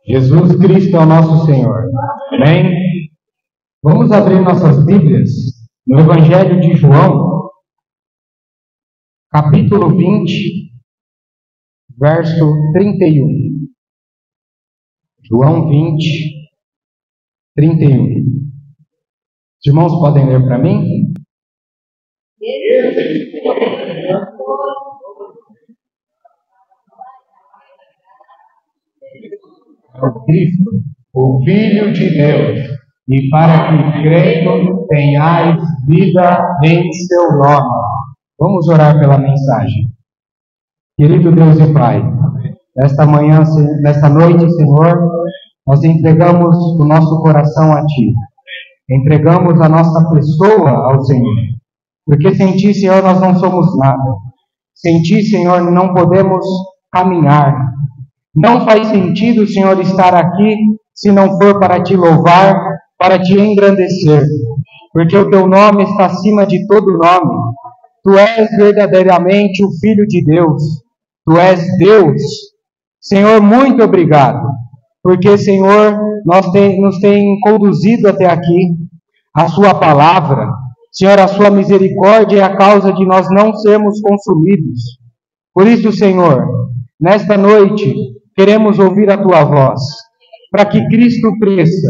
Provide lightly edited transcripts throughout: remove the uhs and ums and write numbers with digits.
Jesus Cristo é o nosso Senhor. Amém? Vamos abrir nossas Bíblias no Evangelho de João, capítulo 20, verso 31. João 20, 31. Os irmãos podem ler para mim? Cristo, o Filho de Deus, e para que crendo tenhais vida em seu nome. Vamos orar pela mensagem. Querido Deus e Pai, nesta manhã, nesta noite, Senhor, nós entregamos o nosso coração a Ti. Entregamos a nossa pessoa ao Senhor. Porque sem Ti, Senhor, nós não somos nada. Sem Ti, Senhor, não podemos caminhar. Não faz sentido, Senhor, estar aqui se não for para Te louvar, para Te engrandecer. Porque o Teu nome está acima de todo nome. Tu és verdadeiramente o Filho de Deus. Tu és Deus. Senhor, muito obrigado. Porque, Senhor, nos tem conduzido até aqui. A Sua palavra, Senhor, a Sua misericórdia é a causa de nós não sermos consumidos. Por isso, Senhor, nesta noite, queremos ouvir a Tua voz, para que Cristo cresça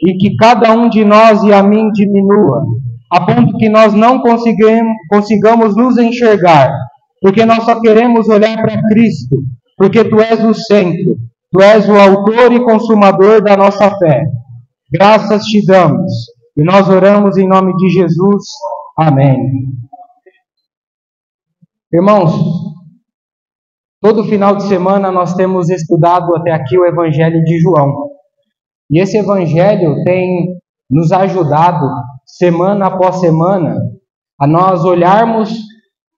e que cada um de nós e a mim diminua, a ponto que nós não consigamos nos enxergar, porque nós só queremos olhar para Cristo, porque Tu és o centro, Tu és o autor e consumador da nossa fé. Graças Te damos e nós oramos em nome de Jesus. Amém. Irmãos, todo final de semana nós temos estudado até aqui o Evangelho de João. E esse Evangelho tem nos ajudado, semana após semana, a nós olharmos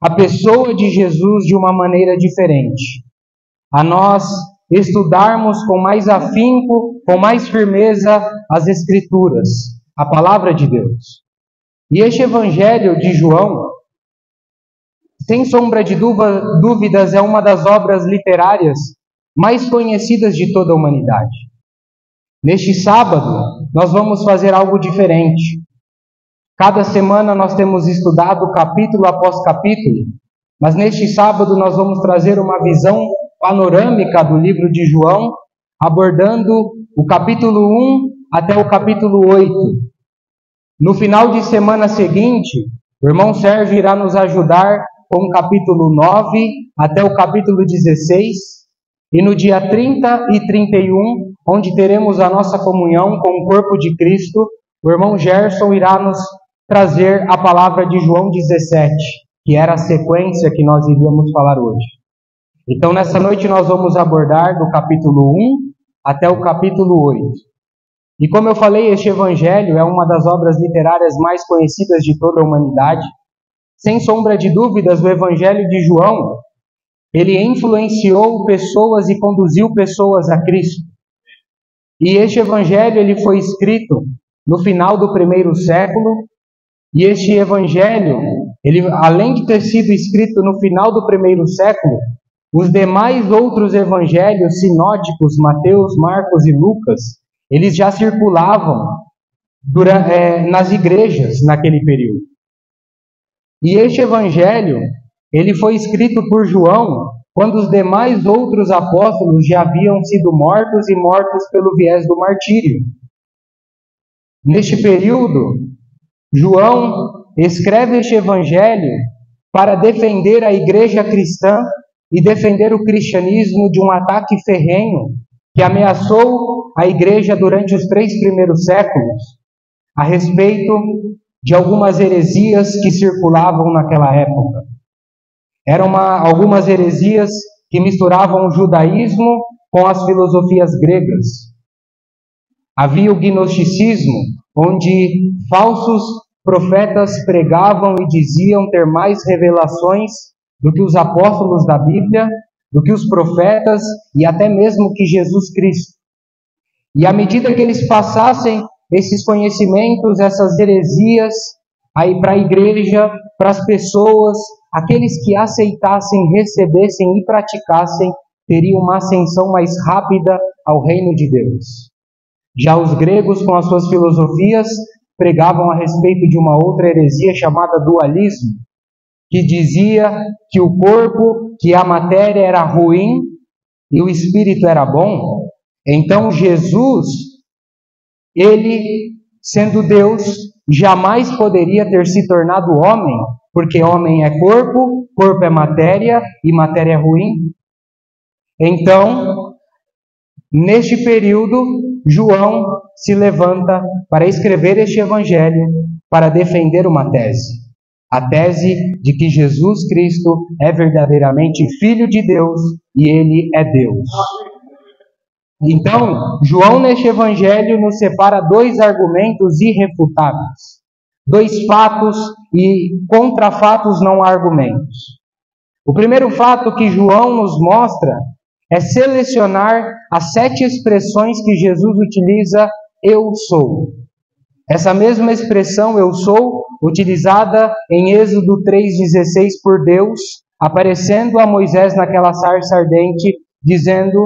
a pessoa de Jesus de uma maneira diferente. A nós estudarmos com mais afinco, com mais firmeza as Escrituras, a Palavra de Deus. E este Evangelho de João, sem sombra de dúvidas, é uma das obras literárias mais conhecidas de toda a humanidade. Neste sábado, nós vamos fazer algo diferente. Cada semana nós temos estudado capítulo após capítulo, mas neste sábado nós vamos trazer uma visão panorâmica do livro de João, abordando o capítulo 1 até o capítulo 8. No final de semana seguinte, o irmão Sérgio irá nos ajudar com o capítulo 9 até o capítulo 16, e no dia 30 e 31, onde teremos a nossa comunhão com o corpo de Cristo, o irmão Gerson irá nos trazer a palavra de João 17, que era a sequência que nós iríamos falar hoje. Então, nessa noite nós vamos abordar do capítulo 1 até o capítulo 8. E como eu falei, este evangelho é uma das obras literárias mais conhecidas de toda a humanidade. Sem sombra de dúvidas, o Evangelho de João, ele influenciou pessoas e conduziu pessoas a Cristo. E este Evangelho ele foi escrito no final do primeiro século, e este Evangelho, ele, além de ter sido escrito no final do primeiro século, os demais outros evangelhos sinóticos, Mateus, Marcos e Lucas, eles já circulavam nas igrejas naquele período. E este evangelho, ele foi escrito por João quando os demais outros apóstolos já haviam sido mortos e mortos pelo viés do martírio. Neste período, João escreve este evangelho para defender a igreja cristã e defender o cristianismo de um ataque ferrenho que ameaçou a igreja durante os 3 primeiros séculos, a respeito de algumas heresias que circulavam naquela época. Eram algumas heresias que misturavam o judaísmo com as filosofias gregas. Havia o gnosticismo, onde falsos profetas pregavam e diziam ter mais revelações do que os apóstolos da Bíblia, do que os profetas e até mesmo que Jesus Cristo. E à medida que eles passassem esses conhecimentos, essas heresias, aí para a igreja, para as pessoas, aqueles que aceitassem, recebessem e praticassem, teria uma ascensão mais rápida ao reino de Deus. Já os gregos, com as suas filosofias, pregavam a respeito de uma outra heresia chamada dualismo, que dizia que o corpo, que a matéria era ruim e o espírito era bom. Então Jesus, ele, sendo Deus, jamais poderia ter se tornado homem, porque homem é corpo, corpo é matéria e matéria é ruim. Então, neste período, João se levanta para escrever este evangelho, para defender uma tese. A tese de que Jesus Cristo é verdadeiramente Filho de Deus e Ele é Deus. Então, João neste evangelho nos separa dois argumentos irrefutáveis. Dois fatos e contra fatos não há argumentos. O primeiro fato que João nos mostra é selecionar as 7 expressões que Jesus utiliza, eu sou. Essa mesma expressão, eu sou, utilizada em Êxodo 3,16 por Deus, aparecendo a Moisés naquela sarça ardente, dizendo,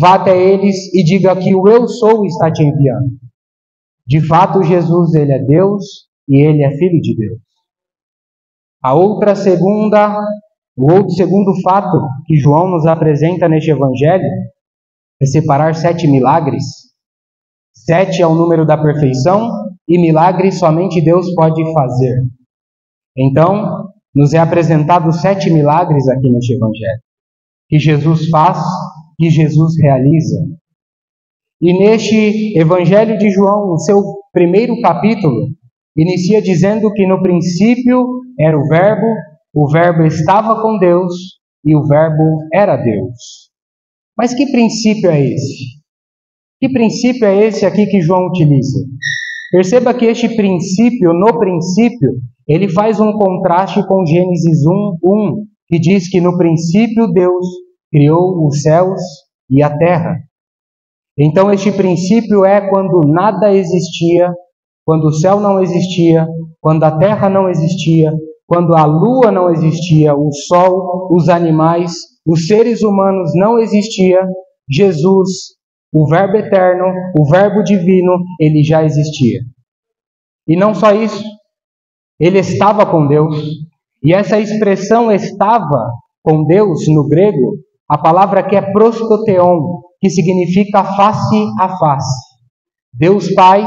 vá até eles e diga que o eu sou está te enviando. De fato, Jesus, ele é Deus e ele é Filho de Deus. O outro segundo fato que João nos apresenta neste evangelho é separar 7 milagres. 7 é o número da perfeição e milagres somente Deus pode fazer. Então, nos é apresentado 7 milagres aqui neste evangelho, que Jesus faz, que Jesus realiza. E neste evangelho de João, o seu primeiro capítulo, inicia dizendo que no princípio era o Verbo estava com Deus e o Verbo era Deus. Mas que princípio é esse? Que princípio é esse aqui que João utiliza? Perceba que este princípio, no princípio, ele faz um contraste com Gênesis 1:1, que diz que no princípio Deus criou os céus e a terra. Então este princípio é quando nada existia, quando o céu não existia, quando a terra não existia, quando a lua não existia, o sol, os animais, os seres humanos não existiam, Jesus, o Verbo eterno, o Verbo divino, ele já existia. E não só isso, ele estava com Deus. E essa expressão estava com Deus no grego, a palavra que é prostoteon, que significa face a face. Deus Pai,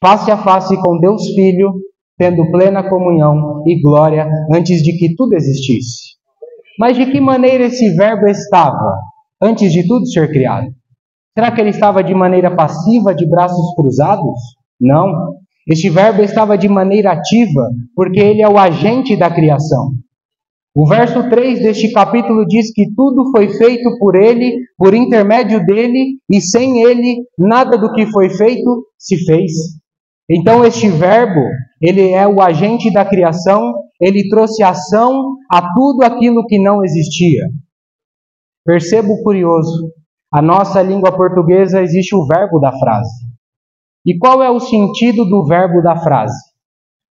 face a face com Deus Filho, tendo plena comunhão e glória antes de que tudo existisse. Mas de que maneira esse verbo estava antes de tudo ser criado? Será que ele estava de maneira passiva, de braços cruzados? Não. Este verbo estava de maneira ativa, porque ele é o agente da criação. O verso 3 deste capítulo diz que tudo foi feito por ele, por intermédio dele, e sem ele, nada do que foi feito se fez. Então este verbo, ele é o agente da criação, ele trouxe ação a tudo aquilo que não existia. Perceba o curioso, a nossa língua portuguesa existe o verbo da frase. E qual é o sentido do verbo da frase?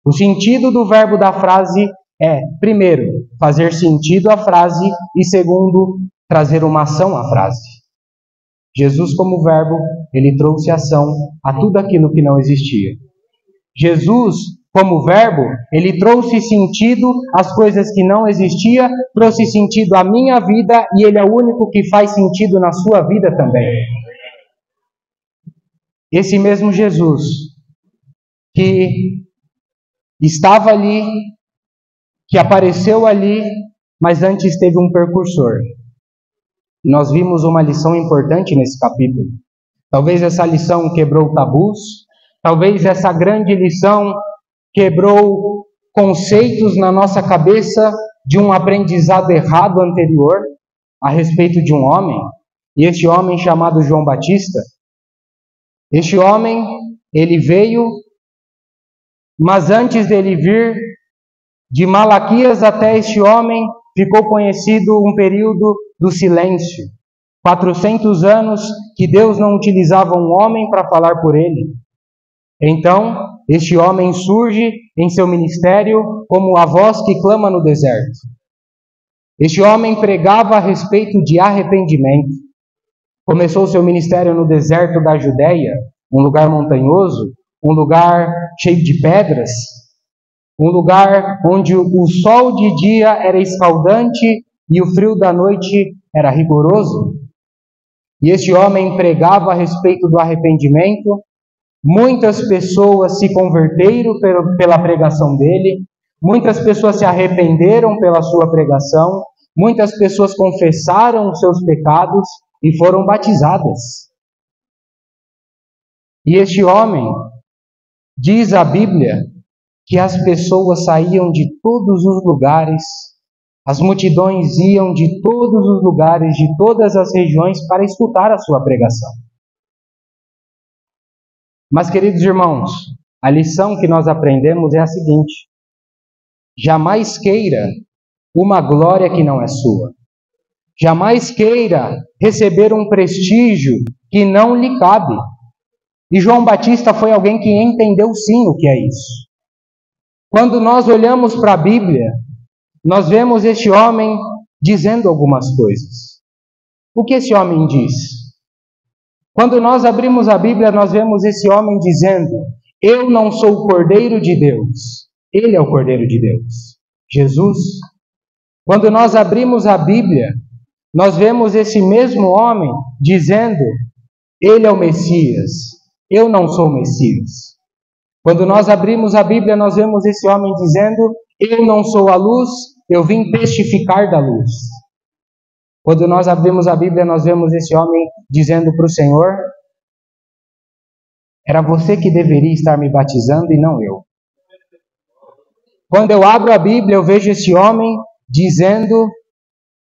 O sentido do verbo da frase é, primeiro, fazer sentido à frase e, segundo, trazer uma ação à frase. Jesus, como verbo, ele trouxe ação a tudo aquilo que não existia. Jesus, como verbo, ele trouxe sentido às coisas que não existiam, trouxe sentido à minha vida e ele é o único que faz sentido na sua vida também. Esse mesmo Jesus que estava ali, que apareceu ali, mas antes teve um precursor. Nós vimos uma lição importante nesse capítulo. Talvez essa lição quebrou tabus, talvez essa grande lição quebrou conceitos na nossa cabeça de um aprendizado errado anterior a respeito de um homem, e este homem chamado João Batista. Este homem, ele veio, mas antes dele vir, de Malaquias até este homem, ficou conhecido um período do silêncio. 400 anos que Deus não utilizava um homem para falar por ele. Então, este homem surge em seu ministério como a voz que clama no deserto. Este homem pregava a respeito de arrependimento. Começou seu ministério no deserto da Judéia, um lugar montanhoso, um lugar cheio de pedras, um lugar onde o sol de dia era escaldante e o frio da noite era rigoroso. E este homem pregava a respeito do arrependimento. Muitas pessoas se converteram pela pregação dele, muitas pessoas se arrependeram pela sua pregação, muitas pessoas confessaram os seus pecados e foram batizadas. E este homem, diz a Bíblia, que as pessoas saíam de todos os lugares, as multidões iam de todos os lugares, de todas as regiões, para escutar a sua pregação. Mas, queridos irmãos, a lição que nós aprendemos é a seguinte: jamais queira uma glória que não é sua. Jamais queira receber um prestígio que não lhe cabe. E João Batista foi alguém que entendeu sim o que é isso. Quando nós olhamos para a Bíblia, nós vemos este homem dizendo algumas coisas. O que esse homem diz? Quando nós abrimos a Bíblia, nós vemos esse homem dizendo: eu não sou o Cordeiro de Deus. Ele é o Cordeiro de Deus, Jesus. Quando nós abrimos a Bíblia, nós vemos esse mesmo homem dizendo: ele é o Messias. Eu não sou o Messias. Quando nós abrimos a Bíblia, nós vemos esse homem dizendo: eu não sou a luz, eu vim testificar da luz. Quando nós abrimos a Bíblia, nós vemos esse homem dizendo para o Senhor: era você que deveria estar me batizando e não eu. Quando eu abro a Bíblia, eu vejo esse homem dizendo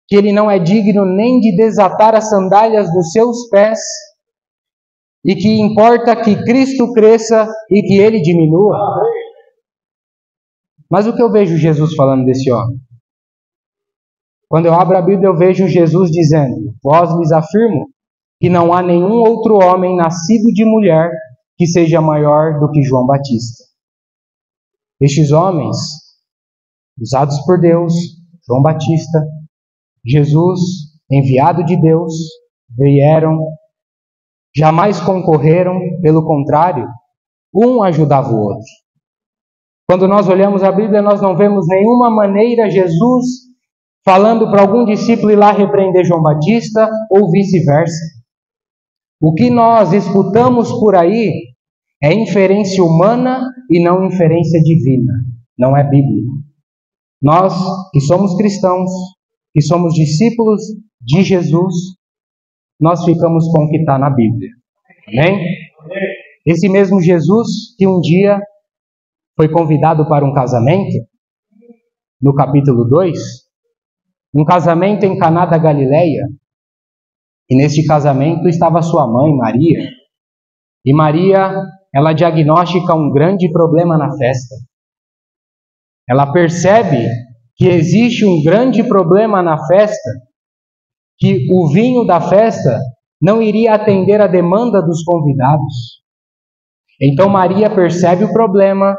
que ele não é digno nem de desatar as sandálias dos seus pés, e que importa que Cristo cresça e que ele diminua. Mas o que eu vejo Jesus falando desse homem? Quando eu abro a Bíblia, eu vejo Jesus dizendo: vós lhes afirmo que não há nenhum outro homem nascido de mulher que seja maior do que João Batista. Estes homens, usados por Deus, João Batista, Jesus, enviado de Deus, vieram, jamais concorreram, pelo contrário, um ajudava o outro. Quando nós olhamos a Bíblia, nós não vemos nenhuma maneira Jesus falando para algum discípulo ir lá repreender João Batista ou vice-versa. O que nós escutamos por aí é inferência humana e não inferência divina, não é bíblico. Nós que somos cristãos, que somos discípulos de Jesus, nós ficamos com o que está na Bíblia. Amém? Esse mesmo Jesus que um dia foi convidado para um casamento, no capítulo 2, um casamento em Caná da Galileia, e neste casamento estava sua mãe, Maria, e Maria, ela diagnostica um grande problema na festa. Ela percebe que existe um grande problema na festa, que o vinho da festa não iria atender a demanda dos convidados. Então Maria percebe o problema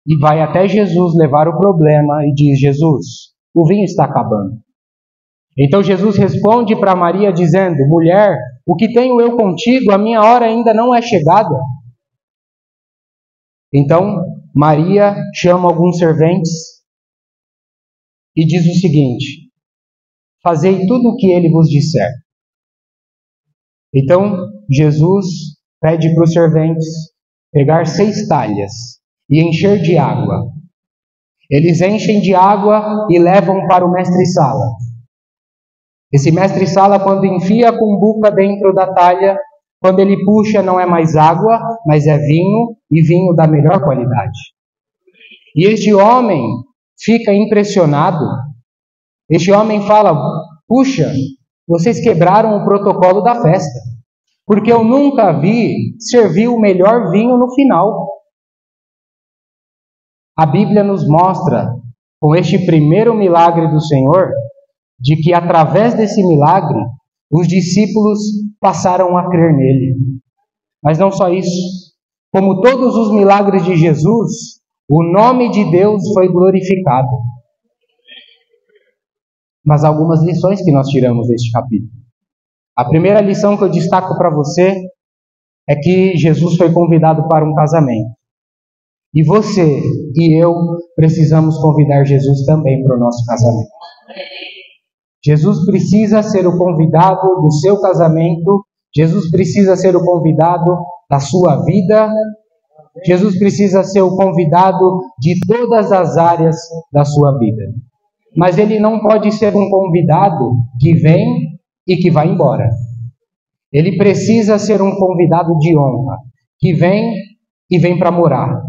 e vai até Jesus levar o problema e diz: Jesus, o vinho está acabando. Então Jesus responde para Maria dizendo: mulher, o que tenho eu contigo? A minha hora ainda não é chegada. Então Maria chama alguns serventes e diz o seguinte: fazei tudo o que ele vos disser. Então Jesus pede para os serventes pegar 6 talhas e encher de água. Eles enchem de água e levam para o mestre-sala. Esse mestre-sala, quando enfia a cumbuca dentro da talha, quando ele puxa, não é mais água, mas é vinho, e vinho da melhor qualidade. E este homem fica impressionado. Este homem fala: puxa, vocês quebraram o protocolo da festa, porque eu nunca vi servir o melhor vinho no final. A Bíblia nos mostra, com este primeiro milagre do Senhor, de que através desse milagre, os discípulos passaram a crer nele. Mas não só isso, como todos os milagres de Jesus, o nome de Deus foi glorificado. mas algumas lições que nós tiramos deste capítulo. A primeira lição que eu destaco para você é que Jesus foi convidado para um casamento. E você e eu precisamos convidar Jesus também para o nosso casamento. Jesus precisa ser o convidado do seu casamento. Jesus precisa ser o convidado da sua vida. Jesus precisa ser o convidado de todas as áreas da sua vida. Mas ele não pode ser um convidado que vem e que vai embora. Ele precisa ser um convidado de honra, que vem e vem para morar,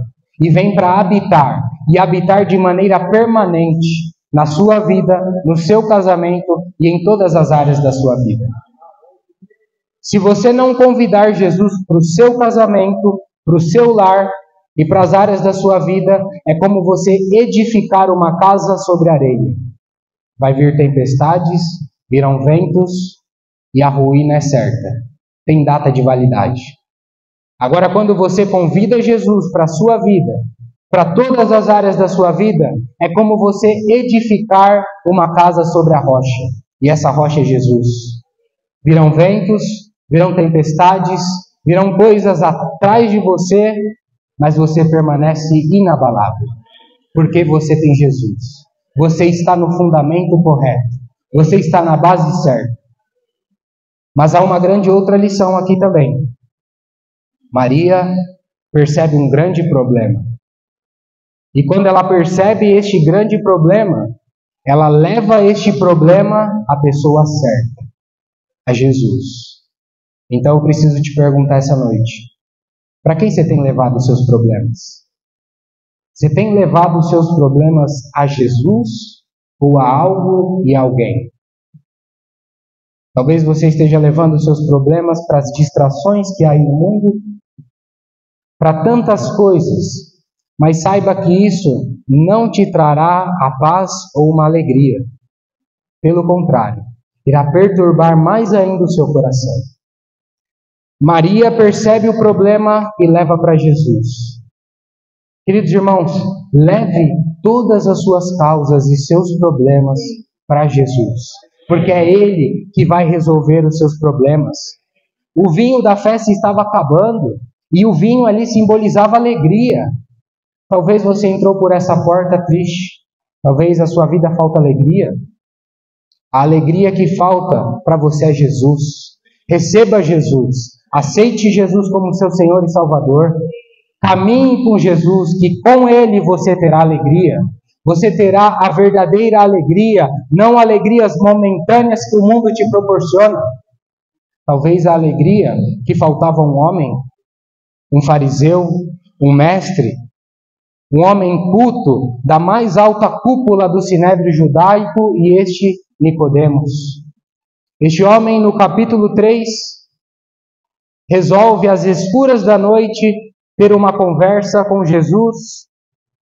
e vem para habitar, e habitar de maneira permanente na sua vida, no seu casamento e em todas as áreas da sua vida. Se você não convidar Jesus para o seu casamento, para o seu lar e para as áreas da sua vida, é como você edificar uma casa sobre areia. Vai vir tempestades, virão ventos e a ruína é certa. Tem data de validade. Agora, quando você convida Jesus para a sua vida, para todas as áreas da sua vida, é como você edificar uma casa sobre a rocha. E essa rocha é Jesus. Virão ventos, virão tempestades, virão coisas atrás de você, mas você permanece inabalável, porque você tem Jesus. Você está no fundamento correto. Você está na base certa. Mas há uma grande outra lição aqui também. Maria percebe um grande problema. E quando ela percebe este grande problema, ela leva este problema à pessoa certa, a Jesus. Então eu preciso te perguntar essa noite: para quem você tem levado os seus problemas? Você tem levado os seus problemas a Jesus ou a algo e a alguém? Talvez você esteja levando os seus problemas para as distrações que há aí no mundo, para tantas coisas, mas saiba que isso não te trará a paz ou uma alegria. Pelo contrário, irá perturbar mais ainda o seu coração. Maria percebe o problema e leva para Jesus. Queridos irmãos, leve todas as suas causas e seus problemas para Jesus, porque é Ele que vai resolver os seus problemas. O vinho da festa estava acabando, e o vinho ali simbolizava alegria. Talvez você entrou por essa porta triste, talvez a sua vida falta alegria. A alegria que falta para você é Jesus. Receba Jesus, aceite Jesus como seu Senhor e Salvador. Caminhe com Jesus, que com Ele você terá alegria. Você terá a verdadeira alegria, não alegrias momentâneas que o mundo te proporciona. Talvez a alegria que faltava a um homem, um fariseu, um mestre, um homem culto da mais alta cúpula do sinédrio judaico, e este Nicodemos. Este homem, no capítulo 3, resolve às escuras da noite ter uma conversa com Jesus,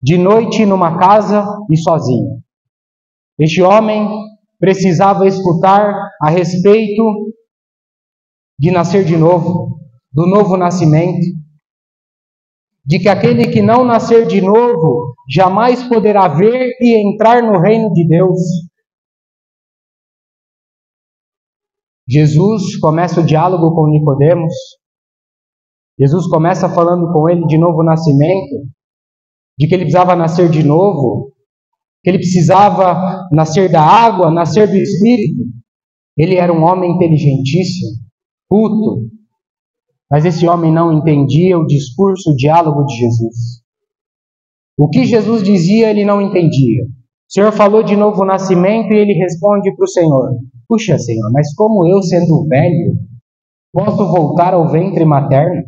de noite numa casa e sozinho. Este homem precisava escutar a respeito de nascer de novo, do novo nascimento, de que aquele que não nascer de novo jamais poderá ver e entrar no reino de Deus. Jesus começa o diálogo com Nicodemos. Jesus começa falando com ele de novo nascimento, de que ele precisava nascer de novo, que ele precisava nascer da água, nascer do Espírito. Ele era um homem inteligentíssimo, culto, mas esse homem não entendia o discurso, o diálogo de Jesus. O que Jesus dizia, ele não entendia. O Senhor falou de novo nascimento e ele responde para o Senhor: puxa, Senhor, mas como eu, sendo velho, posso voltar ao ventre materno?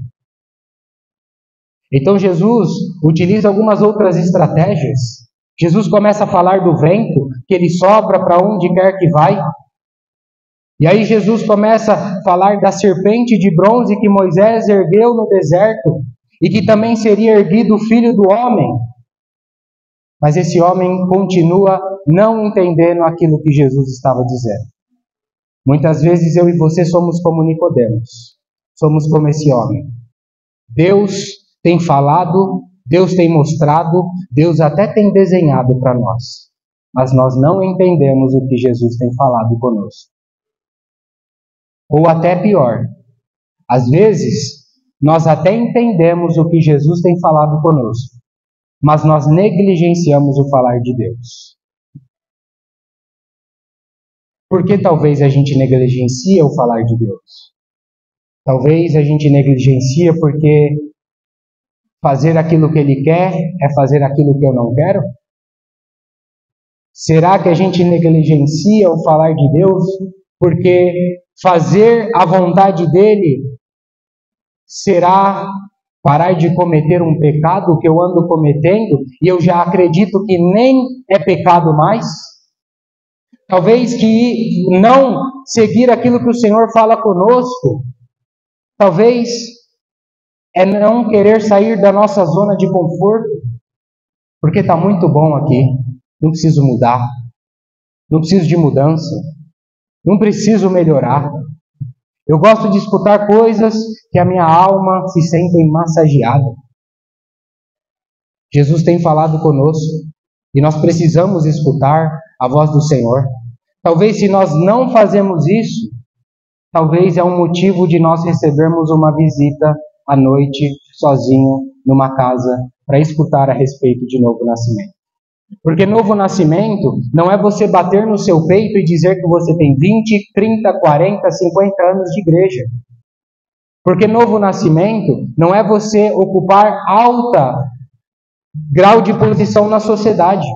Então Jesus utiliza algumas outras estratégias. Jesus começa a falar do vento, que ele sopra para onde quer que vai. E aí Jesus começa a falar da serpente de bronze que Moisés ergueu no deserto, e que também seria erguido o Filho do Homem. Mas esse homem continua não entendendo aquilo que Jesus estava dizendo. Muitas vezes eu e você somos como Nicodemos. Somos como esse homem. Deus tem falado, Deus tem mostrado, Deus até tem desenhado para nós. mas nós não entendemos o que Jesus tem falado conosco. Ou até pior, às vezes nós até entendemos o que Jesus tem falado conosco, mas nós negligenciamos o falar de Deus. Por que talvez a gente negligencia o falar de Deus? Talvez a gente negligencia porque fazer aquilo que Ele quer é fazer aquilo que eu não quero? Será que a gente negligencia o falar de Deus porque fazer a vontade dEle será parar de cometer um pecado que eu ando cometendo e eu já acredito que nem é pecado mais? Talvez que não seguir aquilo que o Senhor fala conosco, talvez é não querer sair da nossa zona de conforto, porque está muito bom aqui, não preciso mudar, não preciso de mudança, não preciso melhorar. Eu gosto de escutar coisas que a minha alma se sente massageada. Jesus tem falado conosco e nós precisamos escutar a voz do Senhor. Talvez se nós não fazemos isso, talvez é um motivo de nós recebermos uma visita à noite, sozinho, numa casa, para escutar a respeito de novo nascimento. Porque novo nascimento não é você bater no seu peito e dizer que você tem 20, 30, 40, 50 anos de igreja. Porque novo nascimento não é você ocupar alta grau de posição na sociedade.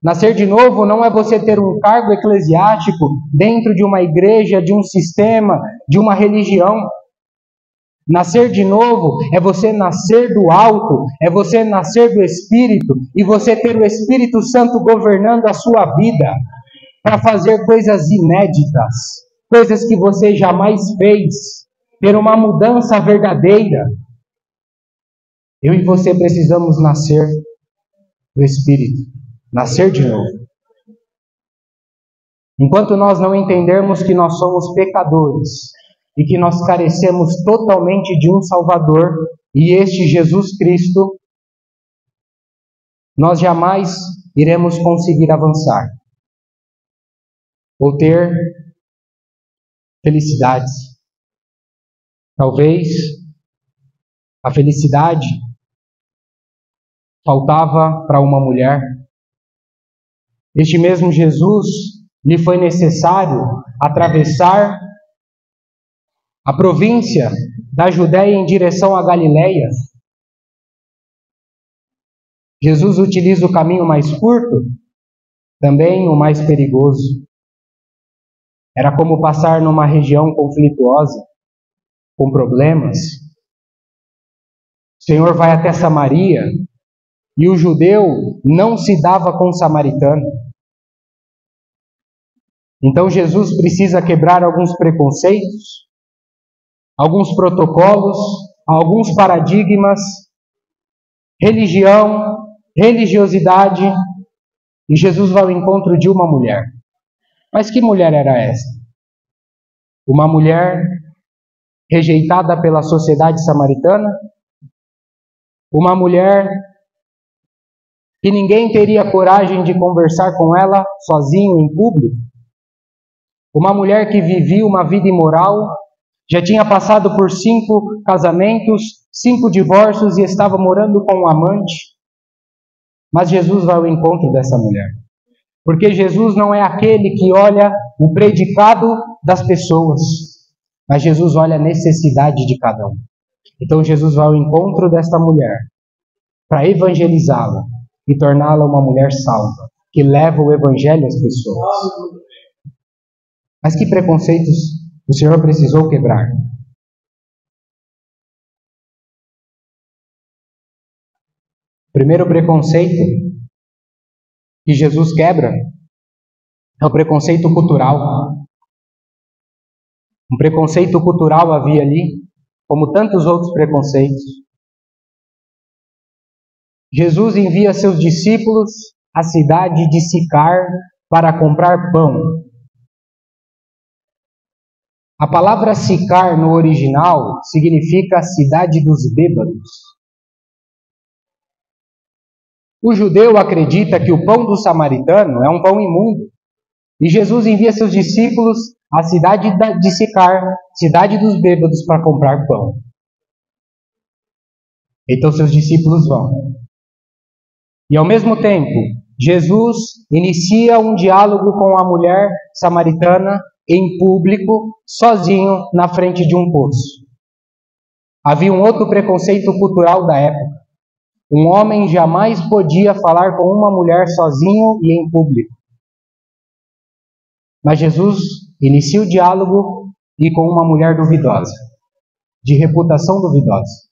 Nascer de novo não é você ter um cargo eclesiástico dentro de uma igreja, de um sistema, de uma religião. Nascer de novo é você nascer do alto, é você nascer do Espírito e você ter o Espírito Santo governando a sua vida para fazer coisas inéditas, coisas que você jamais fez, ter uma mudança verdadeira. Eu e você precisamos nascer do Espírito, nascer de novo. Enquanto nós não entendermos que nós somos pecadores e que nós carecemos totalmente de um Salvador, e este Jesus Cristo, nós jamais iremos conseguir avançar ou ter felicidades. Talvez a felicidade faltava para uma mulher. Este mesmo Jesus, lhe foi necessário atravessar a província da Judéia em direção à Galileia. Jesus utiliza o caminho mais curto, também o mais perigoso. Era como passar numa região conflituosa, com problemas. O Senhor vai até Samaria e o judeu não se dava com o samaritano. Então Jesus precisa quebrar alguns preconceitos, alguns protocolos, alguns paradigmas, religião, religiosidade, e Jesus vai ao encontro de uma mulher. Mas que mulher era essa? Uma mulher rejeitada pela sociedade samaritana? Uma mulher que ninguém teria coragem de conversar com ela sozinho em público? Uma mulher que vivia uma vida imoral, já tinha passado por 5 casamentos, 5 divórcios e estava morando com um amante. Mas Jesus vai ao encontro dessa mulher. Porque Jesus não é aquele que olha o predicado das pessoas, mas Jesus olha a necessidade de cada um. Então Jesus vai ao encontro desta mulher para evangelizá-la e torná-la uma mulher salva, que leva o evangelho às pessoas. Mas que preconceitos o Senhor precisou quebrar? O primeiro preconceito que Jesus quebra é o preconceito cultural. Um preconceito cultural havia ali, como tantos outros preconceitos. Jesus envia seus discípulos à cidade de Sicar para comprar pão. A palavra Sicar no original significa cidade dos bêbados. O judeu acredita que o pão do samaritano é um pão imundo. E Jesus envia seus discípulos à cidade de Sicar, cidade dos bêbados, para comprar pão. Então seus discípulos vão. E ao mesmo tempo, Jesus inicia um diálogo com a mulher samaritana em público, sozinho, na frente de um poço. Havia um outro preconceito cultural da época. Um homem jamais podia falar com uma mulher sozinho e em público. Mas Jesus inicia o diálogo e com uma mulher duvidosa, de reputação duvidosa.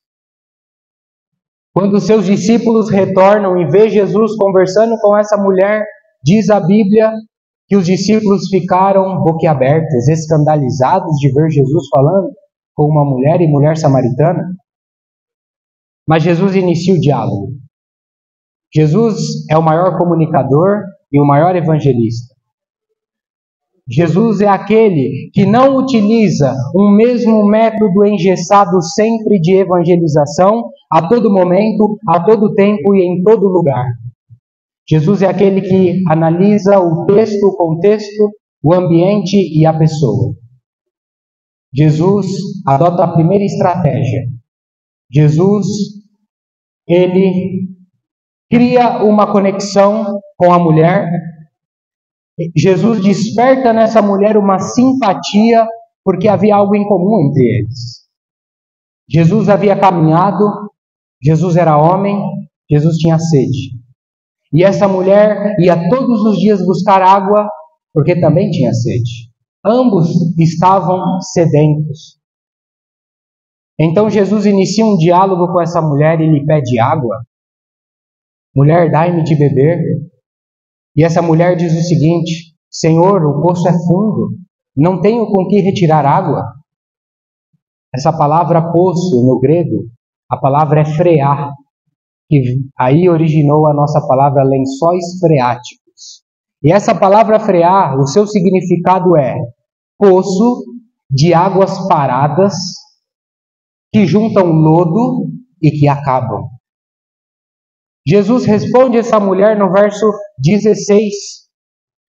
Quando seus discípulos retornam e vê Jesus conversando com essa mulher, diz a Bíblia que os discípulos ficaram boquiabertos, escandalizados de ver Jesus falando com uma mulher e mulher samaritana. Mas Jesus inicia o diálogo. Jesus é o maior comunicador e o maior evangelista. Jesus é aquele que não utiliza um mesmo método engessado sempre de evangelização a todo momento, a todo tempo e em todo lugar. Jesus é aquele que analisa o texto, o contexto, o ambiente e a pessoa. Jesus adota a primeira estratégia. Jesus, ele cria uma conexão com a mulher. Jesus desperta nessa mulher uma simpatia, porque havia algo em comum entre eles. Jesus havia caminhado, Jesus era homem, Jesus tinha sede. E essa mulher ia todos os dias buscar água, porque também tinha sede. Ambos estavam sedentos. Então Jesus inicia um diálogo com essa mulher e lhe pede água. Mulher, dai-me de beber. E essa mulher diz o seguinte: Senhor, o poço é fundo, não tenho com que retirar água. Essa palavra poço no grego, a palavra é frear, que aí originou a nossa palavra lençóis freáticos. E essa palavra frear, o seu significado é poço de águas paradas que juntam lodo e que acabam. Jesus responde essa mulher no verso 16,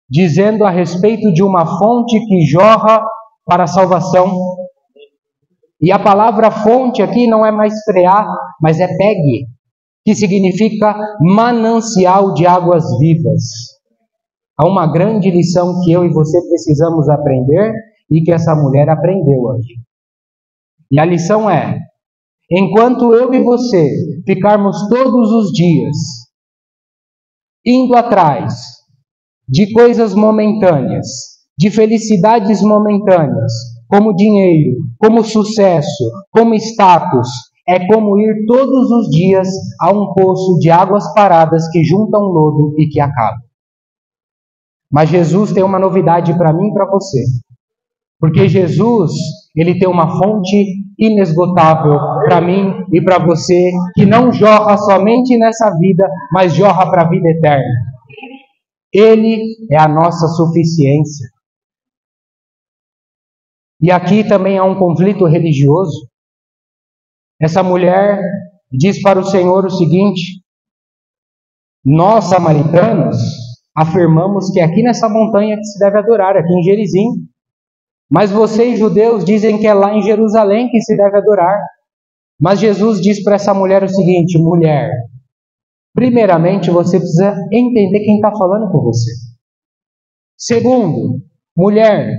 dizendo a respeito de uma fonte que jorra para a salvação. E a palavra fonte aqui não é mais frear, mas é pegue, que significa manancial de águas vivas. Há uma grande lição que eu e você precisamos aprender e que essa mulher aprendeu aqui. E a lição é: enquanto eu e você ficarmos todos os dias indo atrás de coisas momentâneas, de felicidades momentâneas, como dinheiro, como sucesso, como status, é como ir todos os dias a um poço de águas paradas que juntam lodo e que acabam. Mas Jesus tem uma novidade para mim e para você. Porque Jesus, ele tem uma fonte inesgotável para mim e para você, que não jorra somente nessa vida, mas jorra para a vida eterna. Ele é a nossa suficiência. E aqui também há um conflito religioso. Essa mulher diz para o Senhor o seguinte: nós, samaritanos, afirmamos que é aqui nessa montanha que se deve adorar, aqui em Gerizim. Mas vocês, judeus, dizem que é lá em Jerusalém que se deve adorar. Mas Jesus diz para essa mulher o seguinte: mulher, primeiramente você precisa entender quem está falando com você. Segundo, mulher,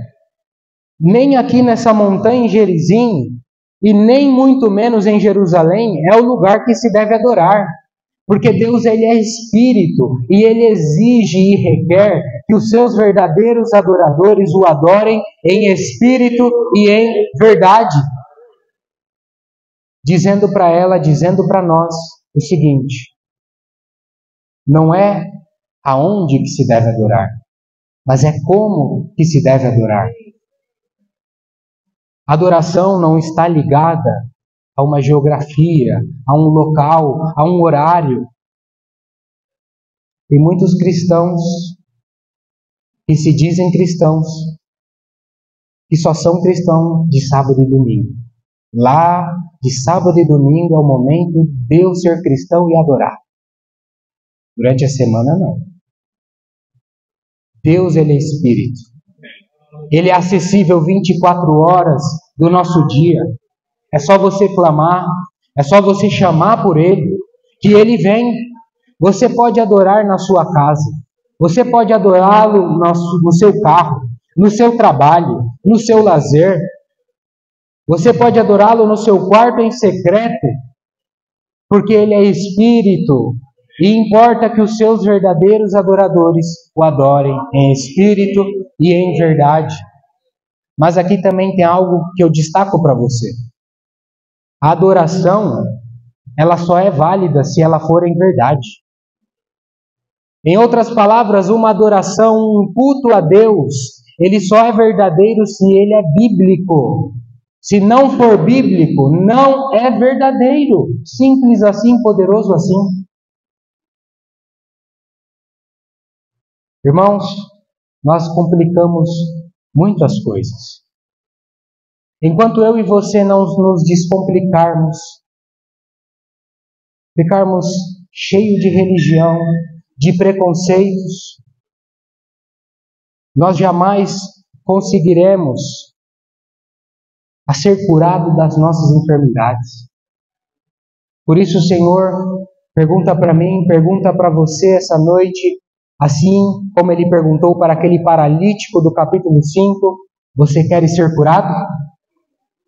nem aqui nessa montanha em Gerizim, e nem muito menos em Jerusalém, é o lugar que se deve adorar. Porque Deus, ele é espírito, e ele exige e requer que os seus verdadeiros adoradores o adorem em espírito e em verdade. Dizendo para ela, dizendo para nós o seguinte: não é aonde que se deve adorar, mas é como que se deve adorar. Adoração não está ligada a uma geografia, a um local, a um horário. Tem muitos cristãos que se dizem cristãos, que só são cristãos de sábado e domingo. Lá, de sábado e domingo, é o momento de eu ser cristão e adorar. Durante a semana, não. Deus, Ele é Espírito. Ele é acessível 24 horas do nosso dia. É só você clamar, é só você chamar por Ele, que Ele vem. Você pode adorar na sua casa, você pode adorá-lo no seu carro, no seu trabalho, no seu lazer. Você pode adorá-lo no seu quarto em secreto, porque Ele é Espírito. E importa que os seus verdadeiros adoradores o adorem em espírito e em verdade. Mas aqui também tem algo que eu destaco para você. A adoração, ela só é válida se ela for em verdade. Em outras palavras, uma adoração, um culto a Deus, ele só é verdadeiro se ele é bíblico. Se não for bíblico, não é verdadeiro. Simples assim, poderoso assim. Irmãos, nós complicamos muitas coisas. Enquanto eu e você não nos descomplicarmos, ficarmos cheios de religião, de preconceitos, nós jamais conseguiremos a ser curado das nossas enfermidades. Por isso o Senhor pergunta para mim, pergunta para você essa noite, assim como Ele perguntou para aquele paralítico do capítulo 5, você quer ser curado?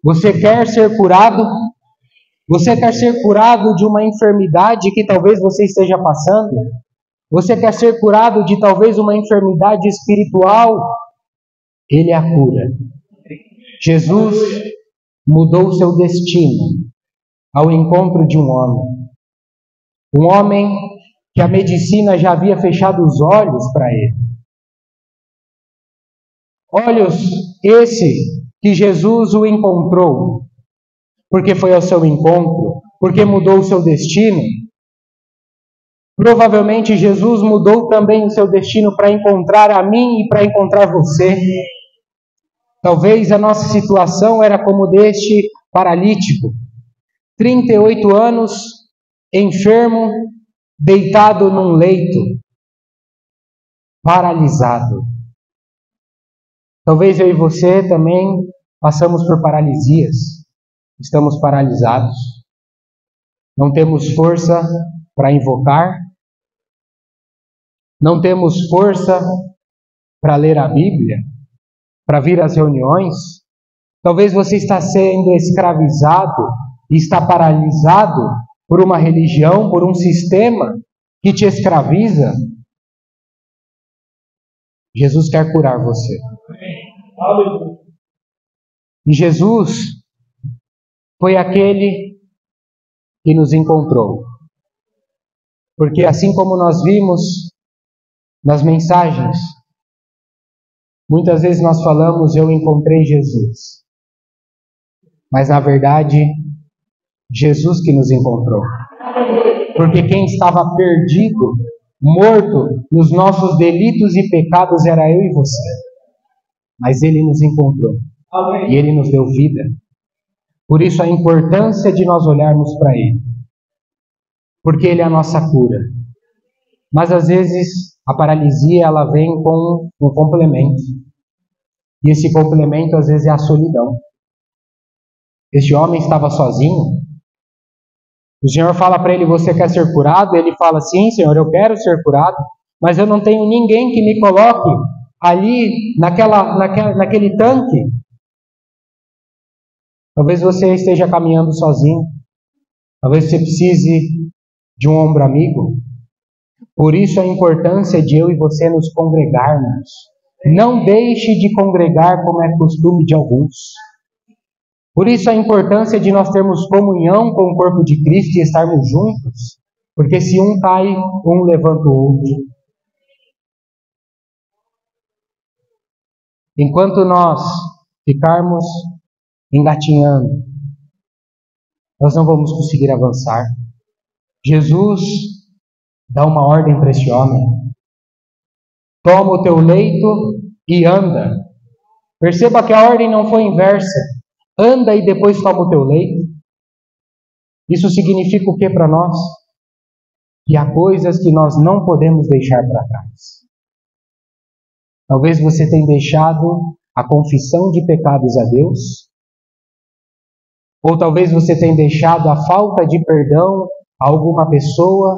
Você quer ser curado? Você quer ser curado de uma enfermidade que talvez você esteja passando? Você quer ser curado de talvez uma enfermidade espiritual? Ele é a cura. Jesus mudou o seu destino ao encontro de um homem. Um homem que a medicina já havia fechado os olhos para ele. Olhos esse que Jesus o encontrou, porque foi ao seu encontro, porque mudou o seu destino. Provavelmente Jesus mudou também o seu destino para encontrar a mim e para encontrar você. Talvez a nossa situação era como deste paralítico. 38 anos, enfermo, deitado num leito, paralisado. Talvez eu e você também passamos por paralisias. Estamos paralisados. Não temos força para invocar. Não temos força para ler a Bíblia, para vir às reuniões. Talvez você está sendo escravizado e está paralisado por uma religião, por um sistema que te escraviza. Jesus quer curar você. E Jesus foi aquele que nos encontrou. Porque assim como nós vimos nas mensagens, muitas vezes nós falamos, eu encontrei Jesus. Mas na verdade, Jesus que nos encontrou. Porque quem estava perdido, morto nos nossos delitos e pecados era eu e você. Mas Ele nos encontrou. E Ele nos deu vida. Por isso a importância de nós olharmos para Ele. Porque Ele é a nossa cura. Mas às vezes a paralisia ela vem com um complemento. E esse complemento às vezes é a solidão. Este homem estava sozinho. O Senhor fala para ele, você quer ser curado? Ele fala, sim, Senhor, eu quero ser curado. Mas eu não tenho ninguém que me coloque ali naquele tanque. Talvez você esteja caminhando sozinho. Talvez você precise de um ombro amigo. Por isso a importância de eu e você nos congregarmos. Não deixe de congregar como é costume de alguns. Por isso a importância de nós termos comunhão com o corpo de Cristo e estarmos juntos. Porque se um cai, um levanta o outro. Enquanto nós ficarmos engatinhando, nós não vamos conseguir avançar. Jesus dá uma ordem para esse homem. Toma o teu leito e anda. Perceba que a ordem não foi inversa. Anda e depois toma o teu leito. Isso significa o que para nós? que há coisas que nós não podemos deixar para trás. Talvez você tenha deixado a confissão de pecados a Deus, ou talvez você tenha deixado a falta de perdão a alguma pessoa,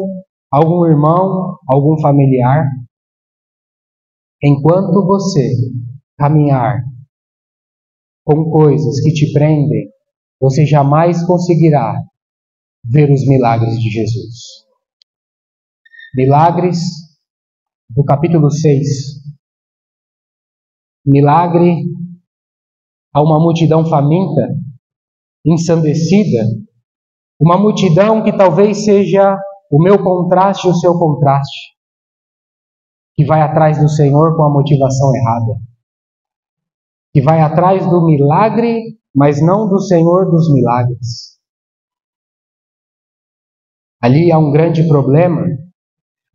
algum irmão, algum familiar. Enquanto você caminhar com coisas que te prendem, você jamais conseguirá ver os milagres de Jesus. Milagres do capítulo 6. Milagre a uma multidão faminta, ensandecida, uma multidão que talvez seja o meu contraste e o seu contraste, que vai atrás do Senhor com a motivação errada, que vai atrás do milagre, mas não do Senhor dos milagres. Ali há um grande problema,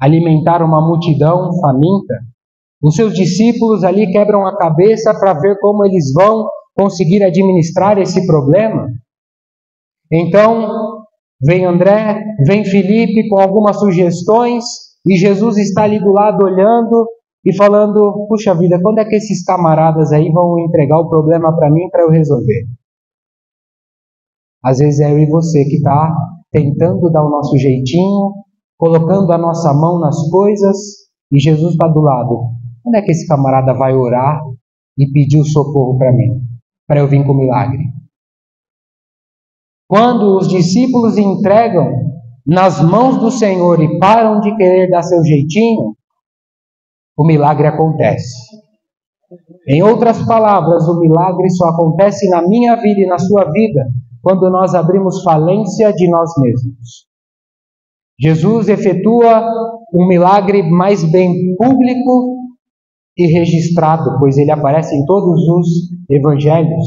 alimentar uma multidão faminta. Os seus discípulos ali quebram a cabeça para ver como eles vão conseguir administrar esse problema. Então, vem André, vem Felipe com algumas sugestões, e Jesus está ali do lado olhando e falando: puxa vida, quando é que esses camaradas aí vão entregar o problema para mim para eu resolver? Às vezes é eu e você que está tentando dar o nosso jeitinho, colocando a nossa mão nas coisas, e Jesus está do lado. Quando é que esse camarada vai orar e pedir o socorro para mim, para eu vir com o milagre? Quando os discípulos entregam nas mãos do Senhor e param de querer dar seu jeitinho, o milagre acontece. Em outras palavras, o milagre só acontece na minha vida e na sua vida quando nós abrimos falência de nós mesmos. Jesus efetua um milagre mais bem público e registrado, pois ele aparece em todos os evangelhos.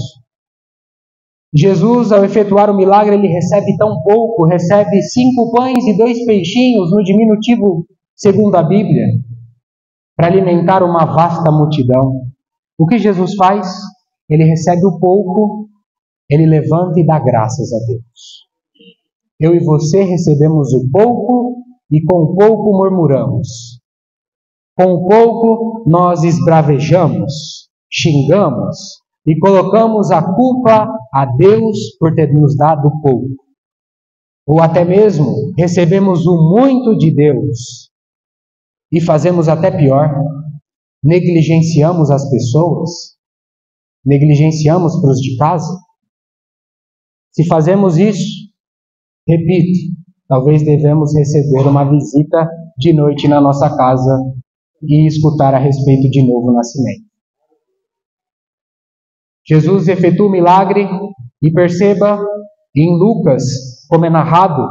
Jesus, ao efetuar o milagre, ele recebe tão pouco, recebe 5 pães e 2 peixinhos, no diminutivo, segundo a Bíblia, para alimentar uma vasta multidão. O que Jesus faz? Ele recebe o pouco, ele levanta e dá graças a Deus. Eu e você recebemos o pouco e com o pouco murmuramos. Com o pouco nós esbravejamos, xingamos e colocamos a culpa a Deus por ter nos dado pouco. Ou até mesmo recebemos o muito de Deus e fazemos até pior, negligenciamos as pessoas, negligenciamos para os de casa. Se fazemos isso, repito, talvez devemos receber uma visita de noite na nossa casa e escutar a respeito de novo nascimento. Jesus efetua o milagre e perceba, em Lucas, como é narrado,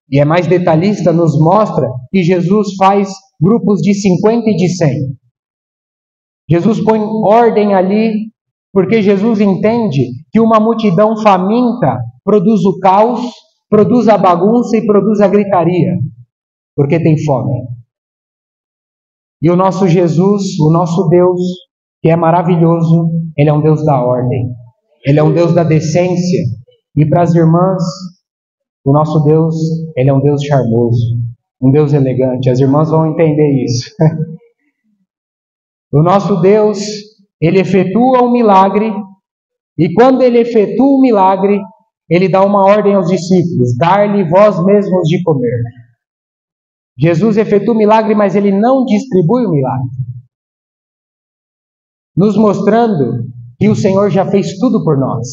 e é mais detalhista, nos mostra que Jesus faz grupos de 50 e de 100. Jesus põe ordem ali, porque Jesus entende que uma multidão faminta produz o caos, produz a bagunça e produz a gritaria, porque tem fome. E o nosso Jesus, o nosso Deus, que é maravilhoso, Ele é um Deus da ordem, Ele é um Deus da decência. E para as irmãs, o nosso Deus, Ele é um Deus charmoso, um Deus elegante. As irmãs vão entender isso. O nosso Deus, Ele efetua um milagre, e quando Ele efetua o milagre, Ele dá uma ordem aos discípulos: dar-lhe vós mesmos de comer. Jesus efetua o milagre, mas Ele não distribui o milagre, nos mostrando que o Senhor já fez tudo por nós.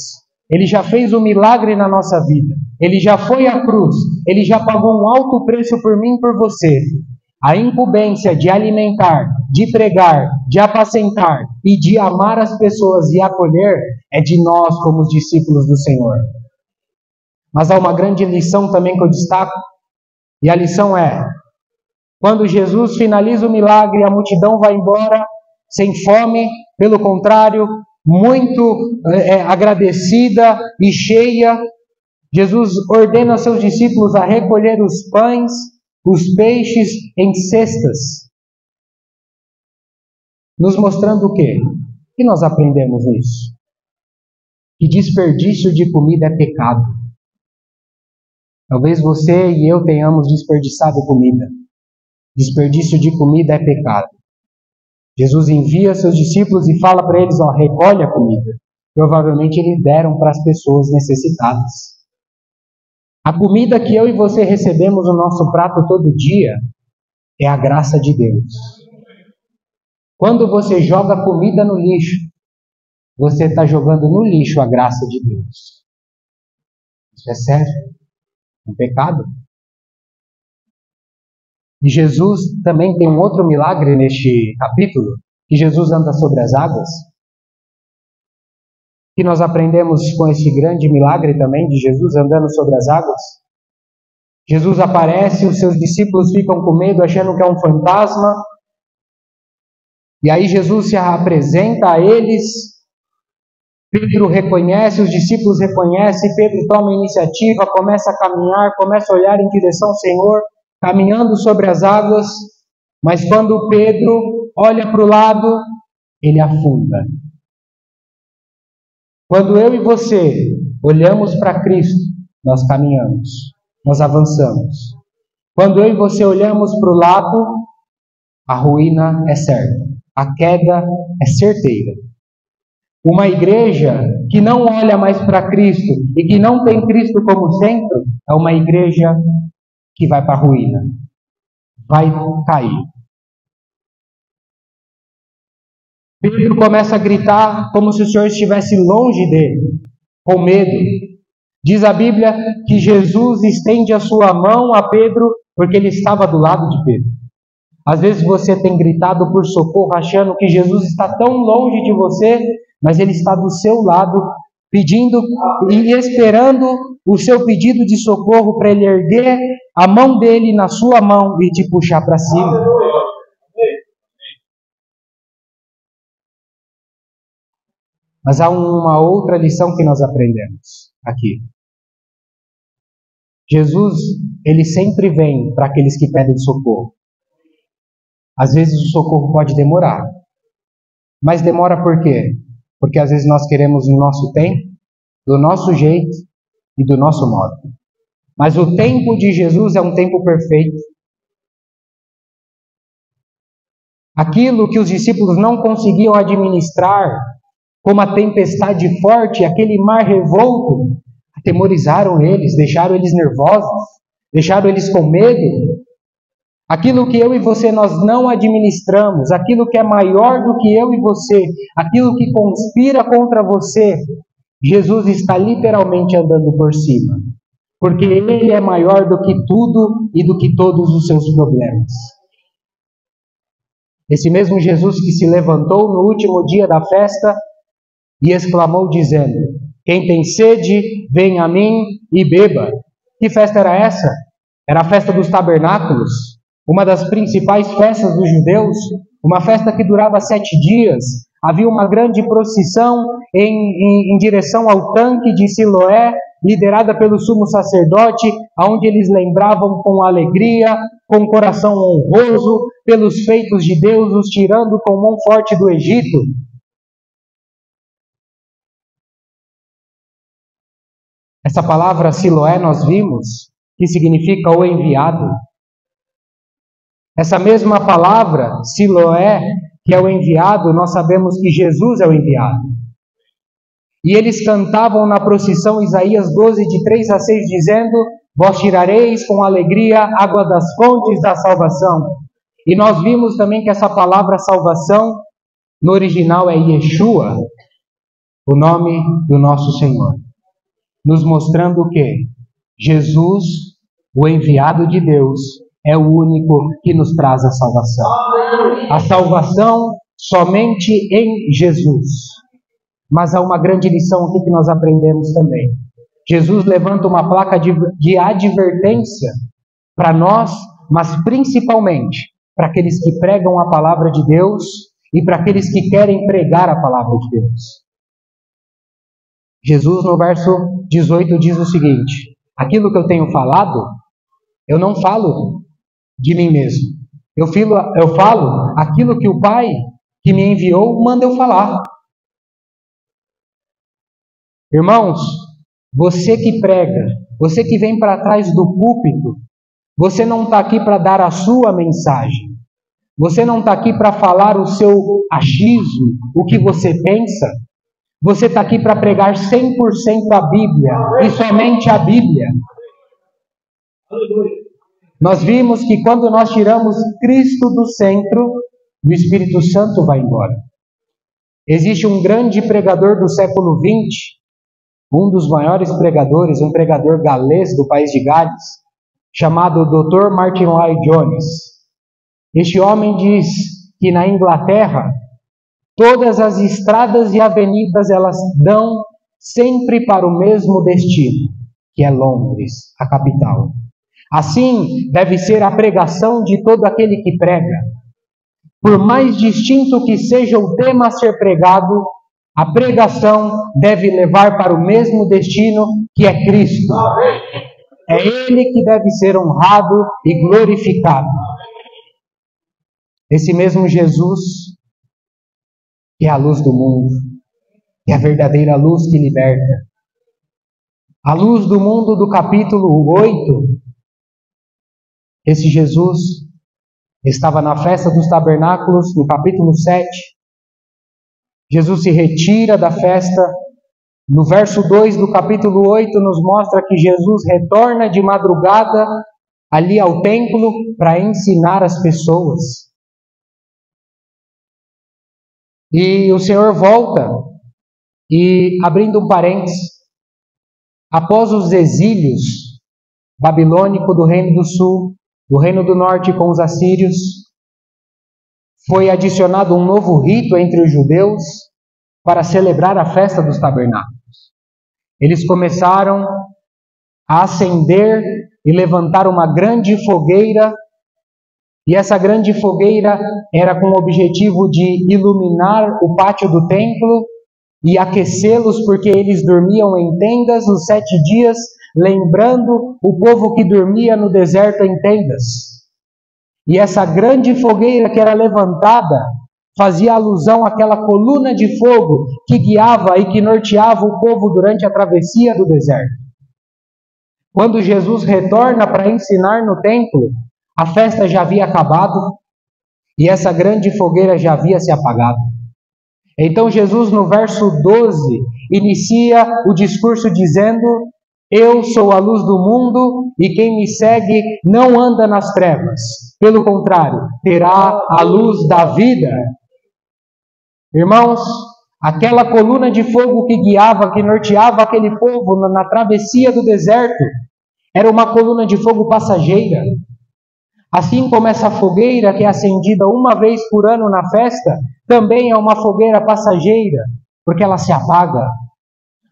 Ele já fez um milagre na nossa vida. Ele já foi à cruz. Ele já pagou um alto preço por mim e por você. A incumbência de alimentar, de pregar, de apacentar e de amar as pessoas e acolher é de nós como os discípulos do Senhor. Mas há uma grande lição também que eu destaco, e a lição é: quando Jesus finaliza o milagre, a multidão vai embora sem fome, pelo contrário, muito agradecida e cheia. Jesus ordena aos seus discípulos a recolher os pães, os peixes em cestas, nos mostrando o quê? O que nós aprendemos nisso? Que desperdício de comida é pecado. Talvez você e eu tenhamos desperdiçado comida. Desperdício de comida é pecado. Jesus envia seus discípulos e fala para eles, recolhe a comida. Provavelmente eles deram para as pessoas necessitadas. A comida que eu e você recebemos no nosso prato todo dia é a graça de Deus. Quando você joga comida no lixo, você está jogando no lixo a graça de Deus. Isso é sério. É um pecado. E Jesus também tem um outro milagre neste capítulo, que Jesus anda sobre as águas. Que nós aprendemos com esse grande milagre também de Jesus andando sobre as águas. Jesus aparece, os seus discípulos ficam com medo, achando que é um fantasma. E aí Jesus se apresenta a eles. Pedro reconhece, os discípulos reconhecem, Pedro toma a iniciativa, começa a caminhar, começa a olhar em direção ao Senhor, caminhando sobre as águas, mas quando Pedro olha para o lado, ele afunda. Quando eu e você olhamos para Cristo, nós caminhamos, nós avançamos. Quando eu e você olhamos para o lado, a ruína é certa, a queda é certeira. Uma igreja que não olha mais para Cristo e que não tem Cristo como centro, é uma igreja que vai para a ruína, vai cair. Pedro começa a gritar como se o Senhor estivesse longe dele, com medo. Diz a Bíblia que Jesus estende a sua mão a Pedro porque ele estava do lado de Pedro. Às vezes você tem gritado por socorro achando que Jesus está tão longe de você, mas ele está do seu lado, pedindo e esperando o seu pedido de socorro para ele erguer a mão dele na sua mão e te puxar para cima. Mas há uma outra lição que nós aprendemos aqui. Jesus, ele sempre vem para aqueles que pedem socorro. Às vezes o socorro pode demorar. Mas demora por quê? Porque às vezes nós queremos o nosso tempo, do nosso jeito e do nosso modo. Mas o tempo de Jesus é um tempo perfeito. Aquilo que os discípulos não conseguiam administrar, como a tempestade forte, aquele mar revolto, atemorizaram eles, deixaram eles nervosos, deixaram eles com medo. Aquilo que eu e você nós não administramos, aquilo que é maior do que eu e você, aquilo que conspira contra você, Jesus está literalmente andando por cima. Porque Ele é maior do que tudo e do que todos os seus problemas. Esse mesmo Jesus que se levantou no último dia da festa e exclamou dizendo: quem tem sede, vem a mim e beba. Que festa era essa? Era a festa dos tabernáculos. Uma das principais festas dos judeus, uma festa que durava 7 dias. Havia uma grande procissão em direção ao tanque de Siloé, liderada pelo sumo sacerdote, onde eles lembravam com alegria, com coração honroso, pelos feitos de Deus, os tirando com mão forte do Egito. Essa palavra Siloé nós vimos, que significa o enviado. Essa mesma palavra, Siloé, que é o enviado, nós sabemos que Jesus é o enviado. E eles cantavam na procissão Isaías 12, de 3 a 6, dizendo: vós tirareis com alegria água das fontes da salvação. E nós vimos também que essa palavra salvação, no original é Yeshua, o nome do nosso Senhor. Nos mostrando o quê? Jesus, o enviado de Deus, é o único que nos traz a salvação. A salvação somente em Jesus. Mas há uma grande lição aqui que nós aprendemos também. Jesus levanta uma placa de advertência para nós, mas principalmente para aqueles que pregam a palavra de Deus e para aqueles que querem pregar a palavra de Deus. Jesus, no verso 18, diz o seguinte: aquilo que eu tenho falado, eu não falo de mim mesmo. Eu falo aquilo que o Pai que me enviou manda eu falar. Irmãos, Você que prega, você que vem para trás do púlpito, você não está aqui para dar a sua mensagem. Você não está aqui para falar o seu achismo, o que você pensa. Você está aqui para pregar 100% a Bíblia e somente a Bíblia. Nós vimos que quando nós tiramos Cristo do centro, o Espírito Santo vai embora. Existe um grande pregador do século XX, um dos maiores pregadores, um pregador galês do país de Gales, chamado Dr. Martin Lloyd-Jones. Este homem diz que na Inglaterra, todas as estradas e avenidas elas dão sempre para o mesmo destino, que é Londres, a capital. Assim deve ser a pregação de todo aquele que prega. Por mais distinto que seja o tema a ser pregado, a pregação deve levar para o mesmo destino, que é Cristo. É Ele que deve ser honrado e glorificado. Esse mesmo Jesus, que é a luz do mundo, que é a verdadeira luz que liberta. A luz do mundo do capítulo 8, esse Jesus estava na festa dos tabernáculos, no capítulo 7. Jesus se retira da festa. No verso 2 do capítulo 8 nos mostra que Jesus retorna de madrugada ali ao templo para ensinar as pessoas. E o Senhor volta e, abrindo um parênteses, após os exílios babilônico do Reino do Sul, do Reino do Norte com os assírios, foi adicionado um novo rito entre os judeus para celebrar a festa dos tabernáculos. Eles começaram a acender e levantar uma grande fogueira, e essa grande fogueira era com o objetivo de iluminar o pátio do templo e aquecê-los, porque eles dormiam em tendas nos 7 dias, lembrando o povo que dormia no deserto em tendas. E essa grande fogueira que era levantada fazia alusão àquela coluna de fogo que guiava e que norteava o povo durante a travessia do deserto. Quando Jesus retorna para ensinar no templo, a festa já havia acabado e essa grande fogueira já havia se apagado. Então Jesus, no verso 12, inicia o discurso dizendo: eu sou a luz do mundo e quem me segue não anda nas trevas. Pelo contrário, terá a luz da vida. Irmãos, aquela coluna de fogo que guiava, que norteava aquele povo na travessia do deserto, era uma coluna de fogo passageira. Assim como essa fogueira que é acendida uma vez por ano na festa, também é uma fogueira passageira, porque ela se apaga.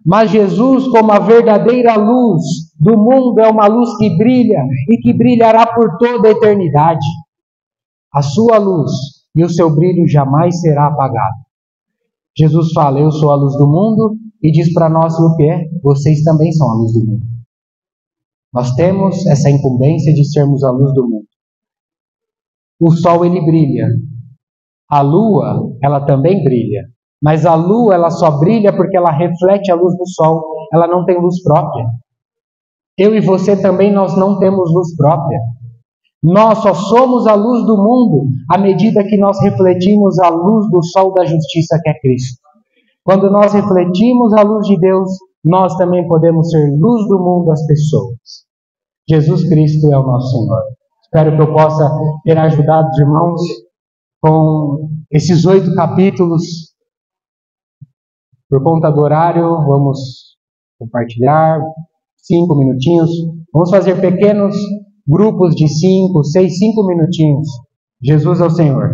Mas Jesus, como a verdadeira luz do mundo, é uma luz que brilha e que brilhará por toda a eternidade. A sua luz e o seu brilho jamais será apagado. Jesus fala: eu sou a luz do mundo, e diz para nós o que é: vocês também são a luz do mundo. Nós temos essa incumbência de sermos a luz do mundo. O sol, ele brilha. A lua, ela também brilha. Mas a lua, ela só brilha porque ela reflete a luz do sol. Ela não tem luz própria. Eu e você também, nós não temos luz própria. Nós só somos a luz do mundo à medida que nós refletimos a luz do sol da justiça, que é Cristo. Quando nós refletimos a luz de Deus, nós também podemos ser luz do mundo às pessoas. Jesus Cristo é o nosso Senhor. Espero que eu possa ter ajudado os irmãos com esses 8 capítulos. Por conta do horário, vamos compartilhar 5 minutinhos. Vamos fazer pequenos grupos de 5, 6, 5 minutinhos. Jesus é o Senhor.